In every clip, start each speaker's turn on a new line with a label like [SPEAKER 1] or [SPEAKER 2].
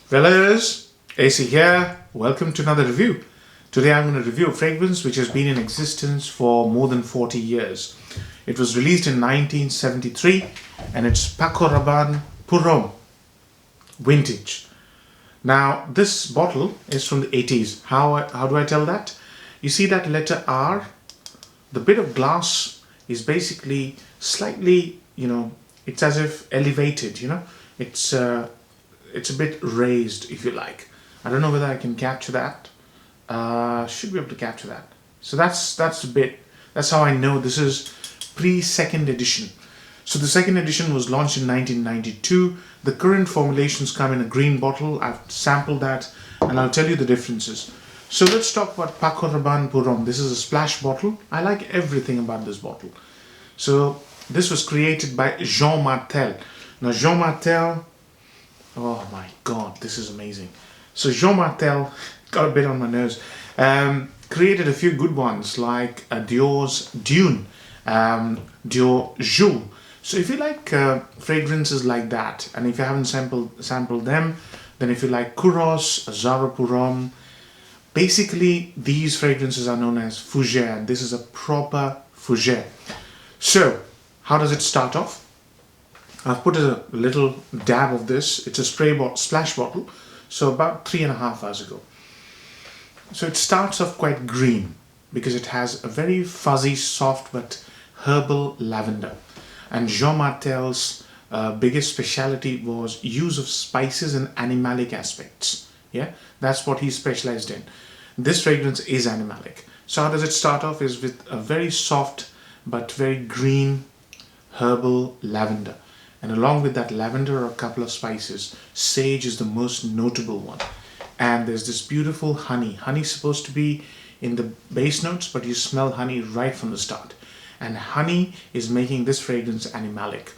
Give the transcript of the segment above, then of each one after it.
[SPEAKER 1] Fellas, AC here. Welcome to another review. Today I'm going to review a fragrance which has been in existence for more than 40 years. It was released in 1973 and it's Paco Rabbane Pour Homme Vintage. Now this bottle is from the 80s. How do I tell that? You see that letter R? The bit of glass is basically slightly, it's as if elevated, It's a bit raised, if you like. I don't know whether I can capture that. Should be able to capture that. So that's the bit. That's how I know this is pre-second edition. So the second edition was launched in 1992. The current formulations come in a green bottle. I've sampled that and I'll tell you the differences. So let's talk about Paco Rabbane Pour Homme. This is a splash bottle. I like everything about this bottle. So this was created by Jean Martel. Now Jean Martel, oh my god, this is amazing. So Jean Martel, got a bit on my nose, created a few good ones like Dior's Dune, Dior Joule. So if you like fragrances like that, and if you haven't sampled them, then if you like Kouros, Zara Pour Homme, basically these fragrances are known as fougere, and this is a proper fougere. So how does it start off? I've put a little dab of this. It's a splash bottle, so about 3.5 hours ago. So it starts off quite green because it has a very fuzzy, soft but herbal lavender. And Jean Martel's biggest speciality was use of spices and animalic aspects. Yeah, that's what he specialized in. This fragrance is animalic. So how does it start off? Is with a very soft but very green herbal lavender. And along with that lavender are a couple of spices. Sage is the most notable one. And there's this beautiful honey. Honey's supposed to be in the base notes, but you smell honey right from the start. And honey is making this fragrance animalic.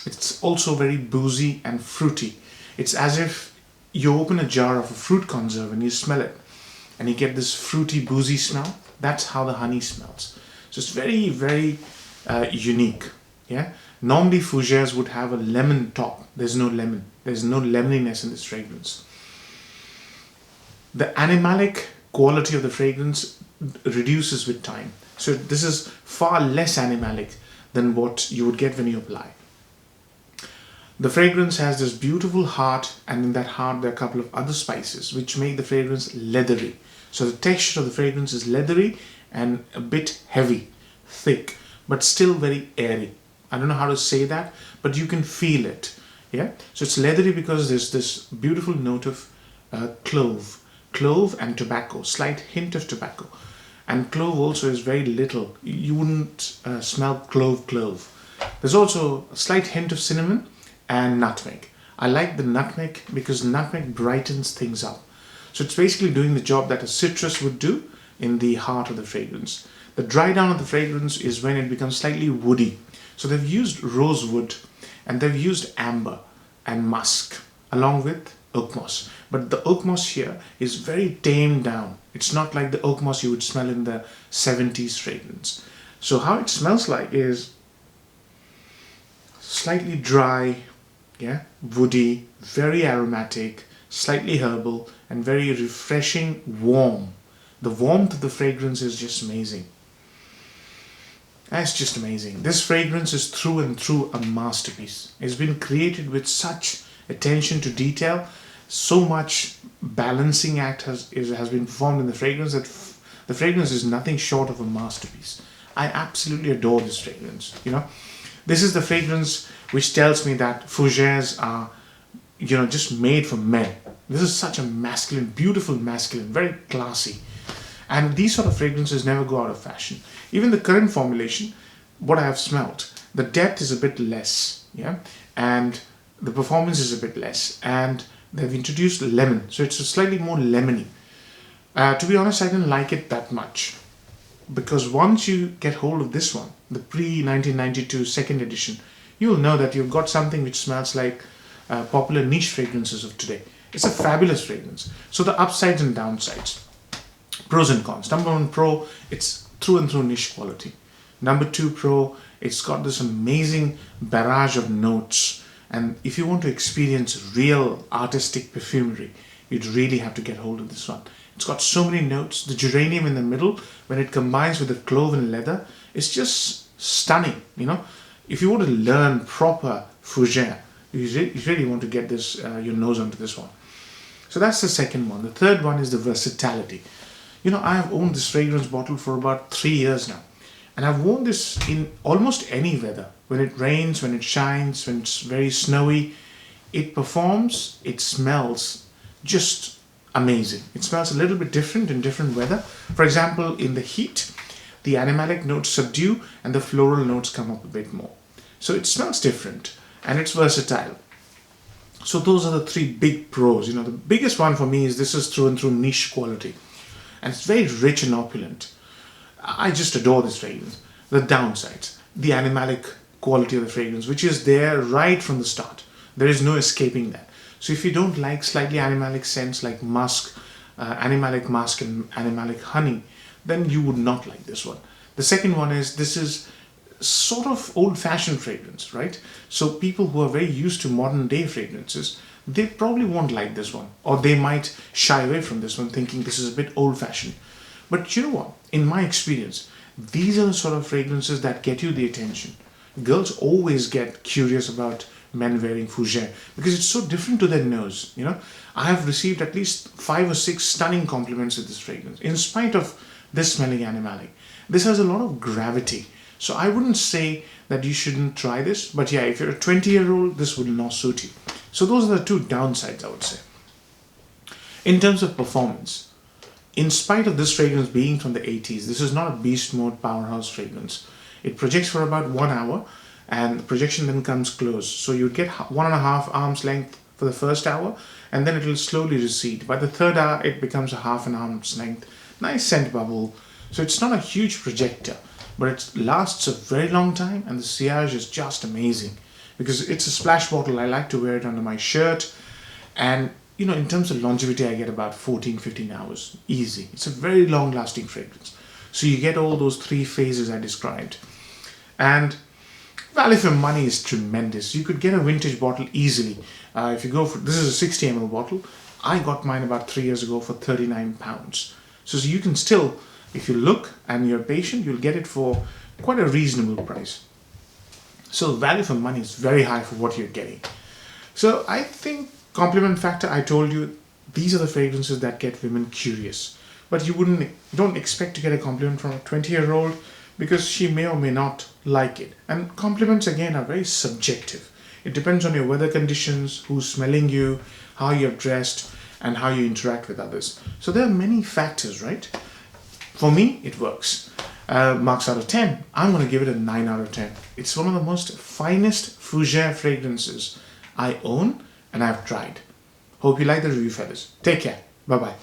[SPEAKER 1] It's also very boozy and fruity. It's as if you open a jar of a fruit conserve and you smell it. And you get this fruity, boozy smell. That's how the honey smells. So it's very, very unique. Yeah. Normally fougères would have a lemon top. There's no lemon. There's no lemoniness in this fragrance. The animalic quality of the fragrance reduces with time. So this is far less animalic than what you would get when you apply. The fragrance has this beautiful heart, and in that heart there are a couple of other spices which make the fragrance leathery. So the texture of the fragrance is leathery and a bit heavy, thick, but still very airy. I don't know how to say that, but you can feel it. Yeah. So it's leathery because there's this beautiful note of clove and tobacco, slight hint of tobacco. And clove also is very little. You wouldn't smell clove. There's also a slight hint of cinnamon and nutmeg. I like the nutmeg because nutmeg brightens things up. So it's basically doing the job that a citrus would do in the heart of the fragrance. The dry down of the fragrance is when it becomes slightly woody. So they've used rosewood and they've used amber and musk along with oak moss. But the oak moss here is very tamed down. It's not like the oak moss you would smell in the 70s fragrance. So how it smells like is slightly dry, yeah, woody, very aromatic, slightly herbal, and very refreshing, warm. The warmth of the fragrance is just amazing. That's just amazing. This fragrance is through and through a masterpiece. It's been created with such attention to detail. So much balancing act has been performed in the fragrance that the fragrance is nothing short of a masterpiece. I absolutely adore this fragrance. This is the fragrance which tells me that fougères are, just made for men. This is such a masculine, beautiful masculine, very classy. And these sort of fragrances never go out of fashion. Even the current formulation, what I have smelt, the depth is a bit less, yeah, and the performance is a bit less, and they've introduced lemon, so it's slightly more lemony. To be honest, I didn't like it that much because once you get hold of this one, the pre-1992 second edition, you'll know that you've got something which smells like popular niche fragrances of today. It's a fabulous fragrance. So the upsides and downsides. Pros and cons. Number 1 pro, it's through and through niche quality. Number 2 pro, it's got this amazing barrage of notes And if you want to experience real artistic perfumery, you'd really have to get hold of this one. It's got so many notes. The geranium in the middle, when it combines with the clove and leather, it's just stunning. If you want to learn proper fougère, you really want to get this your nose onto this one. So that's the second one. The third one is the versatility. I have owned this fragrance bottle for about 3 years now. And I've worn this in almost any weather. When it rains, when it shines, when it's very snowy, it performs, it smells just amazing. It smells a little bit different in different weather. For example, in the heat, the animalic notes subdue and the floral notes come up a bit more. So it smells different and it's versatile. So those are the three big pros. The biggest one for me is this is through and through niche quality. And it's very rich and opulent. I just adore this fragrance. The downsides, the animalic quality of the fragrance, which is there right from the start. There is no escaping that. So if you don't like slightly animalic scents like musk, animalic musk and animalic honey, then you would not like this one. The second one is this is sort of old-fashioned fragrance, right? So people who are very used to modern day fragrances, they probably won't like this one, or they might shy away from this one thinking this is a bit old-fashioned. But you know what? In my experience, these are the sort of fragrances that get you the attention. Girls always get curious about men wearing fougère because it's so different to their nose. I have received at least 5 or 6 stunning compliments with this fragrance, in spite of this smelling animalic. This has a lot of gravity. So I wouldn't say that you shouldn't try this, but yeah, if you're a 20-year-old, this would not suit you. So those are the two downsides, I would say. In terms of performance, in spite of this fragrance being from the 80s, this is not a beast mode powerhouse fragrance. It projects for about 1 hour and the projection then comes close. So you get 1.5 arms length for the first hour and then it will slowly recede. By the third hour, it becomes a 1/2 arm's length. Nice scent bubble. So it's not a huge projector, but it lasts a very long time and the sillage is just amazing because it's a splash bottle. I like to wear it under my shirt and in terms of longevity, I get about 14-15 hours. Easy. It's a very long-lasting fragrance. So you get all those 3 phases I described. And value for money is tremendous. You could get a vintage bottle easily. If you go for, this is a 60 ml bottle. I got mine about 3 years ago for £39. So you can still, if you look and you're patient, you'll get it for quite a reasonable price. So value for money is very high for what you're getting. So I think compliment factor, I told you, these are the fragrances that get women curious. But you don't expect to get a compliment from a 20-year-old because she may or may not like it. And compliments, again, are very subjective. It depends on your weather conditions, who's smelling you, how you're dressed, and how you interact with others. So there are many factors, right? For me, it works. Marks out of 10, I'm going to give it a 9 out of 10. It's one of the most finest fougère fragrances I own and I've tried. Hope you like the review, fellas. Take care. Bye-bye.